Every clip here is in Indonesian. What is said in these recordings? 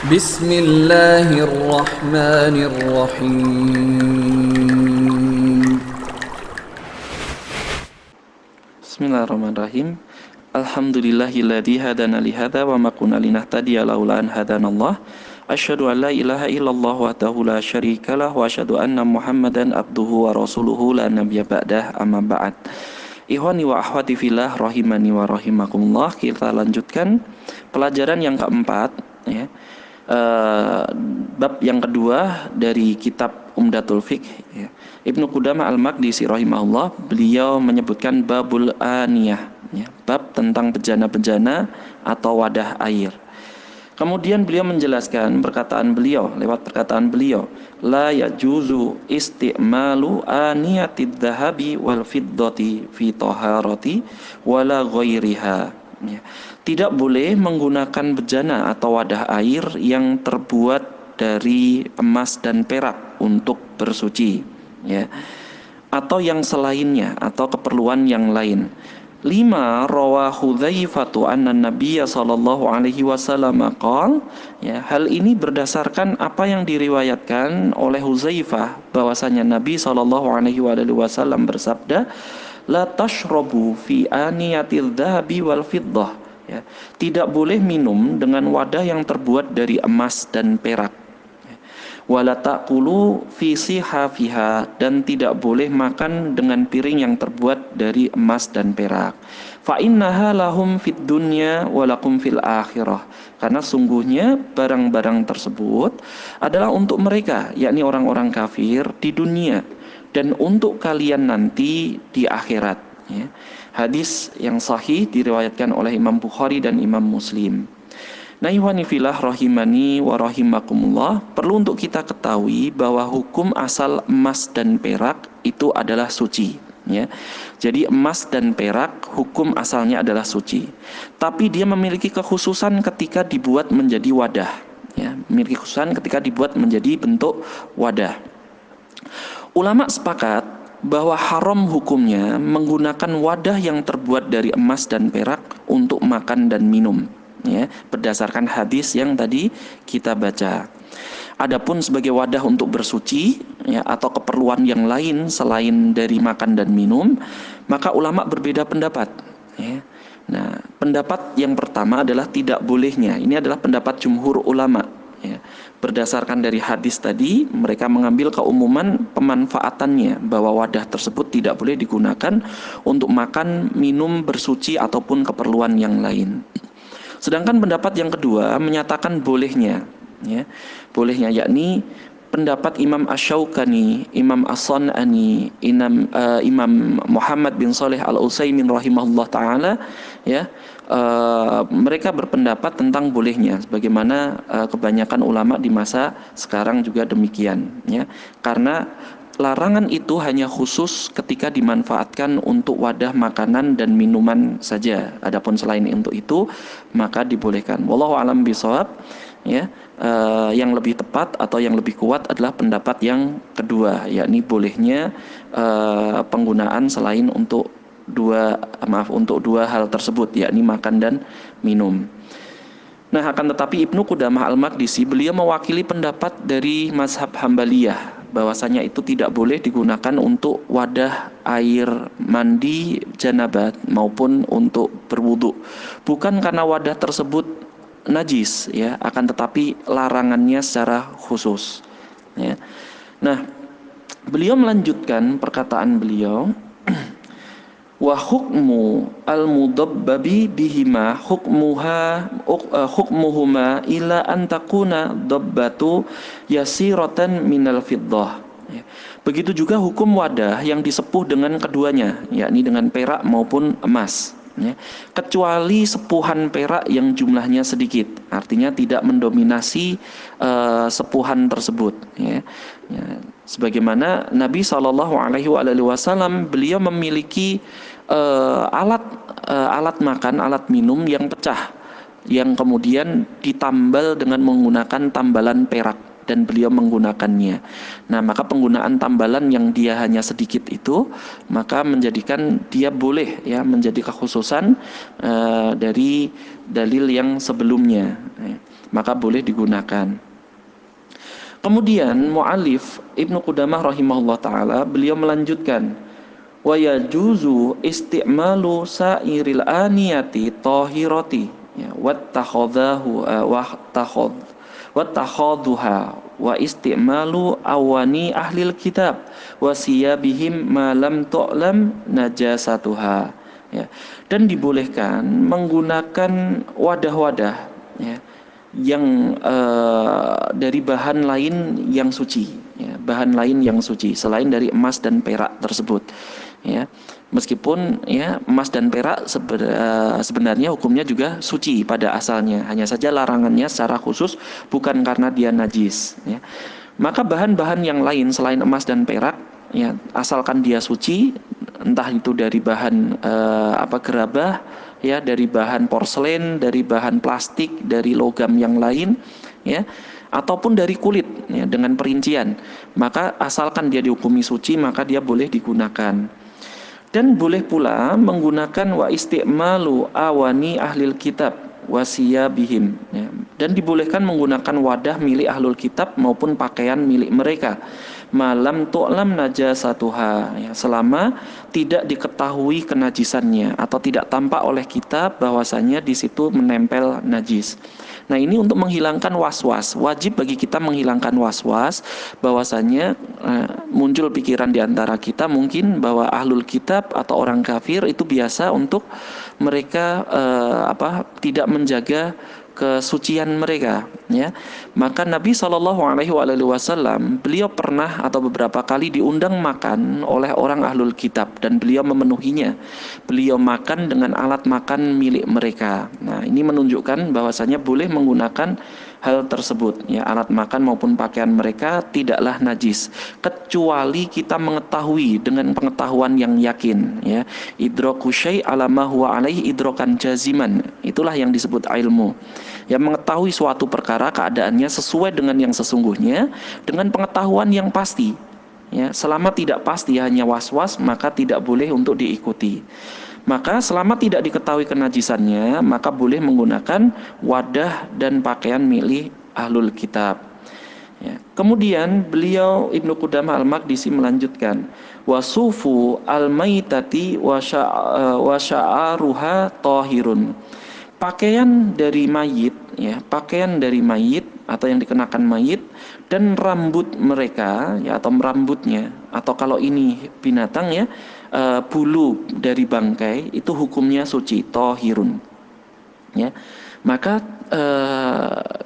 Bismillahirrahmanirrahim. Bismillahirrahmanirrahim. Alhamdulillahilladzi hadana li hadza wa ma kunna linahtadiya laula an hadanallah. Asyhadu an la ilaha illallah wahdahu la syarikalah wa asyhadu anna Muhammadan abduhu wa rasuluhu la nabiyya ba'dah, amma ba'd. Ikhwani wa akhwati fillah rahimani wa rahimakumullah. Kita lanjutkan pelajaran yang keempat, ya. Bab yang kedua dari kitab Umdatul Fiqh, ya. Ibnu Qudamah Al-Maqdisi rahimahullah, beliau menyebutkan babul aniyah, ya, bab tentang bejana-bejana atau wadah air. Kemudian beliau menjelaskan lewat perkataan beliau, la yajuzu isti'malu aniyatid dhahabi wal fiddati fi taharati wala ghairiha, ya. Tidak boleh menggunakan bejana atau wadah air yang terbuat dari emas dan perak untuk bersuci, ya, atau yang selainnya atau keperluan yang lain. 5. Rawa Hudzaifatu anna Nabiyya sallallahu alaihi wasallam qala, ya, hal ini berdasarkan apa yang diriwayatkan oleh Hudzaifah bahwasanya Nabi sallallahu alaihi wasallam bersabda, la tashrabu fi aniyatil dhahabi wal fiddah, ya, tidak boleh minum dengan wadah yang terbuat dari emas dan perak. Wala taqulu fi sihafiha, dan tidak boleh makan dengan piring yang terbuat dari emas dan perak. Fa innaha lahum fid dunya wa lakum fil akhirah, karena sungguhnya barang-barang tersebut adalah untuk mereka, yakni orang-orang kafir di dunia, dan untuk kalian nanti di akhirat, ya. Hadis yang sahih diriwayatkan oleh Imam Bukhari dan Imam Muslim. Nah, ihwani fillah rahimani wa rahimakumullah, perlu untuk kita ketahui bahwa hukum asal emas dan perak itu adalah suci, ya. Jadi emas dan perak hukum asalnya adalah suci, tapi dia memiliki kekhususan ketika dibuat menjadi wadah, ya, memiliki kekhususan ketika dibuat menjadi bentuk wadah. Ulama sepakat bahwa haram hukumnya menggunakan wadah yang terbuat dari emas dan perak untuk makan dan minum, ya, berdasarkan hadis yang tadi kita baca. Adapun sebagai wadah untuk bersuci, ya, atau keperluan yang lain selain dari makan dan minum, maka ulama berbeda pendapat, ya. Nah, pendapat yang pertama adalah tidak bolehnya. Ini adalah pendapat jumhur ulama, ya. Berdasarkan dari hadis tadi, mereka mengambil keumuman pemanfaatannya, bahwa wadah tersebut tidak boleh digunakan untuk makan, minum, bersuci ataupun keperluan yang lain. Sedangkan pendapat yang kedua menyatakan bolehnya, ya, bolehnya, yakni pendapat Imam Asy-Syaukani, Imam As-San'ani, Imam Muhammad bin Shalih Al-Utsaimin rahimahullah taala, ya. Mereka berpendapat tentang bolehnya, sebagaimana kebanyakan ulama di masa sekarang juga demikian, ya. Karena larangan itu hanya khusus ketika dimanfaatkan untuk wadah makanan dan minuman saja. Adapun selain untuk itu, maka dibolehkan. Wallahu a'lam bishawab, ya. Yang lebih tepat atau yang lebih kuat adalah pendapat yang kedua, yakni bolehnya penggunaan selain untuk dua hal tersebut, yakni makan dan minum. Nah, akan tetapi Ibnu Qudamah Al-Maqdisi, beliau mewakili pendapat dari mazhab Hambaliyah, bahwasanya itu tidak boleh digunakan untuk wadah air mandi janabat maupun untuk berwudu. Bukan karena wadah tersebut najis, ya, akan tetapi larangannya secara khusus, ya. Nah, beliau melanjutkan perkataan beliau, wa hukmu al-mudabbabi bihima hukmuhuma ila an takuna dabbatu yasiratan minal fiddah, ya. Begitu juga hukum wadah yang disepuh dengan keduanya, yakni dengan perak maupun emas, ya. Kecuali sepuhan perak yang jumlahnya sedikit, artinya tidak mendominasi sepuhan tersebut, ya. Sebagaimana Nabi SAW, beliau memiliki alat makan, alat minum yang pecah, yang kemudian ditambal dengan menggunakan tambalan perak dan beliau menggunakannya. Nah, maka penggunaan tambalan yang dia hanya sedikit itu maka menjadikan dia boleh ya menjadi kekhususan dari dalil yang sebelumnya. Maka boleh digunakan. Kemudian mu'alif Ibnu Qudamah rahimahullah ta'ala beliau melanjutkan, wa yajuzu isti'malu sa'iril aniyati tahirati ya, wattakhadhuha wa isti'malu awani ahlil kitab wa siyabihim ma lam tu'lam najasatuha ya. Dan dibolehkan menggunakan wadah-wadah ya yang dari bahan lain yang suci ya, bahan lain yang suci selain dari emas dan perak tersebut ya. Meskipun ya emas dan perak sebenarnya hukumnya juga suci pada asalnya, hanya saja larangannya secara khusus bukan karena dia najis ya. Maka bahan-bahan yang lain selain emas dan perak ya, asalkan dia suci, entah itu dari bahan gerabah ya, dari bahan porselen, dari bahan plastik, dari logam yang lain ya, ataupun dari kulit ya, dengan perincian, maka asalkan dia dihukumi suci maka dia boleh digunakan. Dan boleh pula menggunakan wa isti'malu awani ahlil kitab wasiyabihim ya. Dan dibolehkan menggunakan wadah milik ahlul kitab maupun pakaian milik mereka malam tu'lam najasatuha ya, selama tidak diketahui kenajisannya atau tidak tampak oleh kita bahwasanya di situ menempel najis. Nah, ini untuk menghilangkan was-was. Wajib bagi kita menghilangkan was-was bahwasanya muncul pikiran di antara kita mungkin bahwa ahlul kitab atau orang kafir itu biasa untuk mereka tidak menjaga kesucian mereka ya. Maka Nabi SAW beliau pernah atau beberapa kali diundang makan oleh orang ahlul kitab dan beliau memenuhinya. Beliau makan dengan alat makan milik mereka. Nah, ini menunjukkan bahwasanya boleh menggunakan hal tersebut ya, alat makan maupun pakaian mereka tidaklah najis kecuali kita mengetahui dengan pengetahuan yang yakin ya. Idraku syai' ala ma huwa alaihi idrakan jaziman, itulah yang disebut ilmu ya, mengetahui suatu perkara keadaannya sesuai dengan yang sesungguhnya dengan pengetahuan yang pasti ya. Selama tidak pasti hanya was-was maka tidak boleh untuk diikuti. Maka selama tidak diketahui kenajisannya maka boleh menggunakan wadah dan pakaian milik ahlul kitab ya. Kemudian beliau Ibnu Qudamah al-Maqdisi melanjutkan, wasufu al-maitati wa sya'aruha tahirun. Pakaian dari mayit ya, pakaian dari mayit atau yang dikenakan mayit dan rambut mereka ya, atau rambutnya, atau kalau ini binatang ya, bulu dari bangkai itu hukumnya suci, tahirun ya. Maka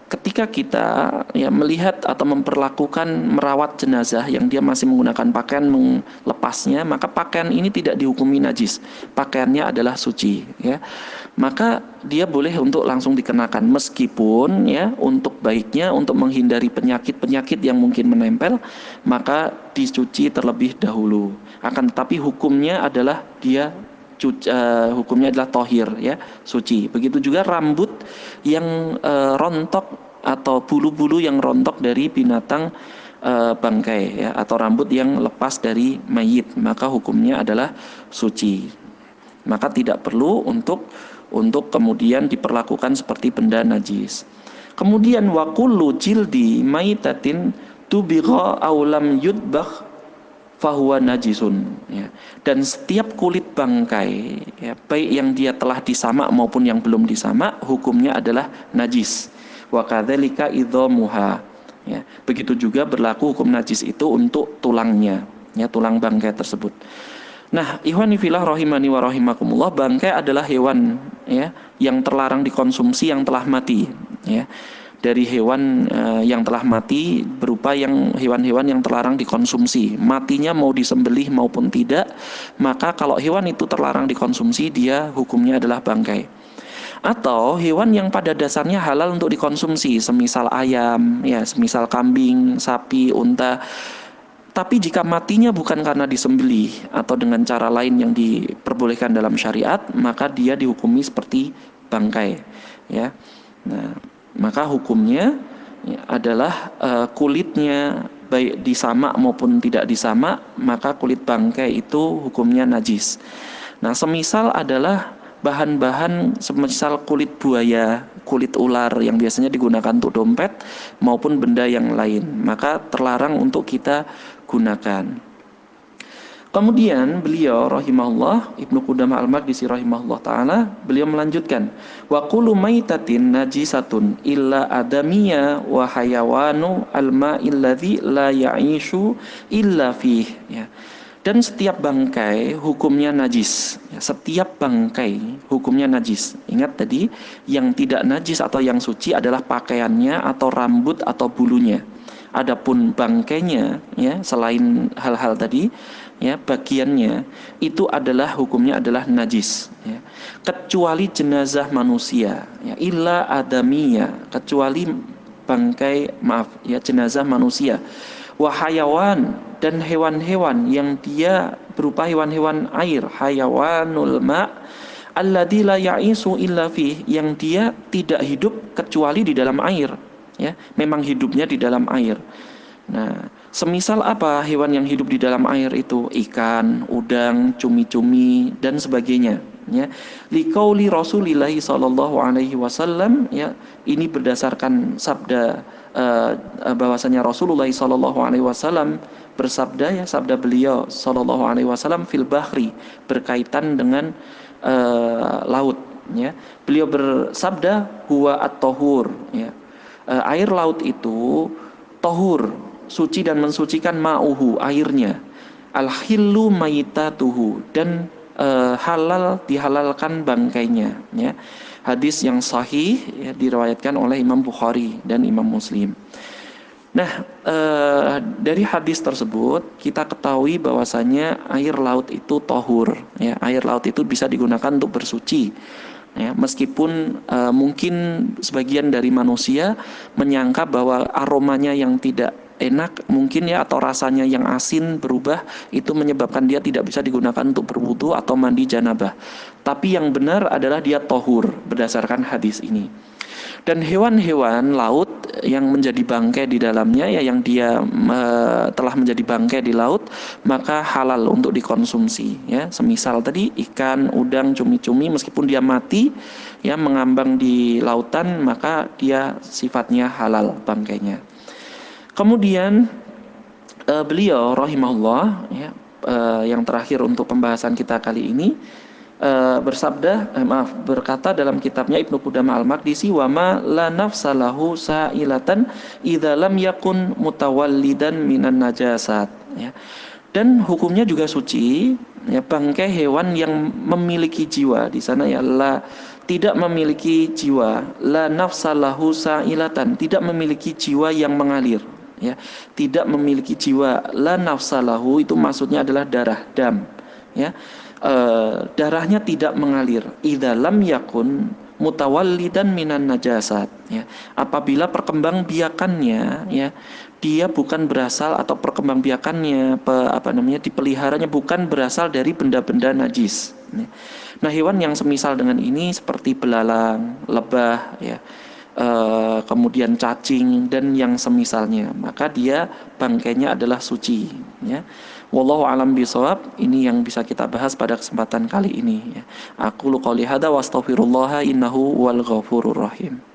ketika kita ya melihat atau memperlakukan merawat jenazah yang dia masih menggunakan pakaian melepasnya, maka pakaian ini tidak dihukumi najis, pakaiannya adalah suci ya. Maka dia boleh untuk langsung dikenakan, meskipun ya untuk baiknya untuk menghindari penyakit-penyakit yang mungkin menempel maka dicuci terlebih dahulu. Akan tetapi hukumnya adalah dia hukumnya adalah tohir ya, suci. Begitu juga rambut yang rontok atau bulu-bulu yang rontok dari binatang bangkai ya, atau rambut yang lepas dari mayit, maka hukumnya adalah suci. Maka tidak perlu untuk kemudian diperlakukan seperti benda najis. Kemudian wa kullu jildi maitatin tubigha aw lam yudbagh fahuwa najisun ya. Dan setiap kulit bangkai ya, baik yang dia telah disamak maupun yang belum disamak, hukumnya adalah najis. Wa kadzalika idzamuha ya. Begitu juga berlaku hukum najis itu untuk tulangnya ya, tulang bangkai tersebut. Nah, ikhwani fillah rahimani wa rahimakumullah, bangkai adalah hewan ya yang terlarang dikonsumsi yang telah mati ya. Dari hewan yang telah mati berupa yang hewan-hewan yang terlarang dikonsumsi, matinya mau disembelih maupun tidak, maka kalau hewan itu terlarang dikonsumsi dia hukumnya adalah bangkai. Atau hewan yang pada dasarnya halal untuk dikonsumsi, semisal ayam ya, semisal kambing, sapi, unta. Tapi jika matinya bukan karena disembelih atau dengan cara lain yang diperbolehkan dalam syariat, maka dia dihukumi seperti bangkai ya. Nah, maka hukumnya ya, adalah kulitnya baik disamak maupun tidak disamak, maka kulit bangkai itu hukumnya najis. Nah, semisal adalah bahan-bahan semisal kulit buaya, kulit ular yang biasanya digunakan untuk dompet maupun benda yang lain, maka terlarang untuk kita gunakan. Kemudian beliau rahimahullah, Ibnu Qudamah Al-Maqdisi rahimahullah taala, beliau melanjutkan, wa kullu maitatin najisatun illa adamiyya wa hayawanu al-ma'il ladzi la ya'ishu illa fih, ya. Dan setiap bangkai hukumnya najis, ya, setiap bangkai hukumnya najis. Ingat tadi, yang tidak najis atau yang suci adalah pakaiannya atau rambut atau bulunya. Adapun bangkainya, ya, selain hal-hal tadi, ya, bagiannya itu adalah hukumnya adalah najis, ya. Kecuali jenazah manusia, ya, illa adamiyya, kecuali bangkai, maaf, ya, jenazah manusia. Wahayawan, dan hewan-hewan yang dia berupa hewan-hewan air, hayawanul ma' alladzi la ya'isu illa fih, yang dia tidak hidup kecuali di dalam air, ya, memang hidupnya di dalam air. Nah, semisal apa hewan yang hidup di dalam air itu? Ikan, udang, cumi-cumi dan sebagainya, ya. Liqauli Rasulillahi sallallahu alaihi wasallam, ya, ini berdasarkan sabda bahwasanya Rasulullah sallallahu alaihi wasallam bersabda, ya, sabda beliau sallallahu alaihi wasallam fil bahri, berkaitan dengan laut, ya. Beliau bersabda huwa at-tahur, ya. Air laut itu tohur, suci dan mensucikan, ma'uhu, airnya, al-hillu maitatuhu, dan halal, dihalalkan bangkainya, ya. Hadis yang sahih, ya, diriwayatkan oleh Imam Bukhari dan Imam Muslim. Nah, dari hadis tersebut kita ketahui bahwasanya air laut itu tohur, ya, air laut itu bisa digunakan untuk bersuci, ya, meskipun mungkin sebagian dari manusia menyangka bahwa aromanya yang tidak enak mungkin, ya, atau rasanya yang asin berubah, itu menyebabkan dia tidak bisa digunakan untuk berwudu atau mandi janabah. Tapi yang benar adalah dia tohur berdasarkan hadis ini. Dan hewan-hewan laut yang menjadi bangkai di dalamnya, ya, yang dia telah menjadi bangkai di laut, maka halal untuk dikonsumsi, ya. Semisal tadi ikan, udang, cumi-cumi, meskipun dia mati, ya, mengambang di lautan, maka dia sifatnya halal bangkainya. Kemudian beliau rahimahullah, ya, yang terakhir untuk pembahasan kita kali ini, berkata dalam kitabnya Ibnu Qudamah Al-Maqdisi, wa ma la nafsalahu sa'ilatan idza lam yakun mutawallidan minan najasat, ya. Dan hukumnya juga suci, ya, bangkai hewan yang memiliki jiwa, di sana, ya, la, tidak memiliki jiwa, la nafsalahu sa'ilatan, tidak memiliki jiwa yang mengalir, ya, tidak memiliki jiwa. La nafsalahu itu maksudnya adalah darah, dam, ya. Darahnya tidak mengalir, idza lam yakun mutawallidan minan najasat, ya, apabila perkembangbiakannya, ya, dia bukan berasal, atau perkembangbiakannya dipeliharanya bukan berasal dari benda-benda najis, ya. Nah, hewan yang semisal dengan ini seperti belalang, lebah, ya, kemudian cacing dan yang semisalnya, maka dia bangkainya adalah suci, ya. Wallahu alam bisawab. Ini yang bisa kita bahas pada kesempatan kali ini, ya. Aku qouli hadza wa astaghfirullah innahu wal ghafurur rahim.